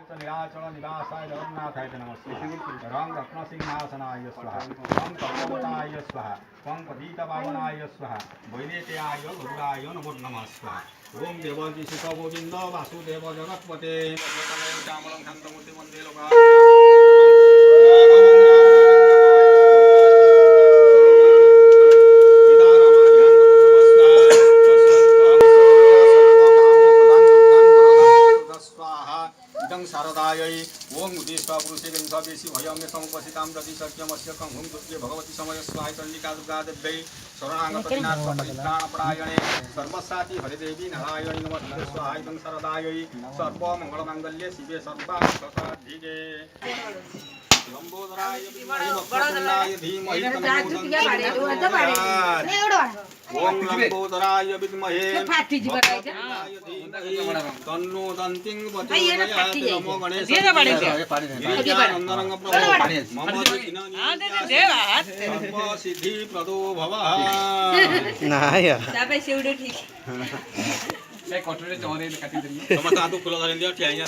निराचल निवासाय जगन्नाथाय नमस्ते रं रत्नसिंहासनाय स्वाहा रं कल्पवताय स्वाहा रं पतितपावनाय स्वाहा वैदेत्याय गरुडाय नमो नमः स्वाहा ओम देवकी सुख गोविंद वासुदेव जगत्पते श्यामलं शान्तमूर्ति वन्दे लोकाः शारदायै ओम मुदीस्वा पुरुषे गंधवेशी भयमे समुपस्थितां दधि सत्यमस्य कंहुं दुर्गे भगवती समय स्वाय चंडिका दुर्गा देव्यै शरणागतपरायणे सर्वसाति हरिदेवी नारायणी नमस्ते स्वाहाय इदं शारदायै सर्वमंगलमांगल्ये शिवे सर्वार्थसाधिके लंबोदराय विद्महे वक्रतुण्डाय धीमहि ओम लंबोदराय विद्महे तन्नो दन्तिं प्रचोदयात् नमो गणेशानन्दरंग प्रभो मम सर्व सिद्धि प्रदो भवः नाही तापे शेवडे ठीक काय कटोरे चोरे काटी देली समता तू फुल धरून दिया ठिया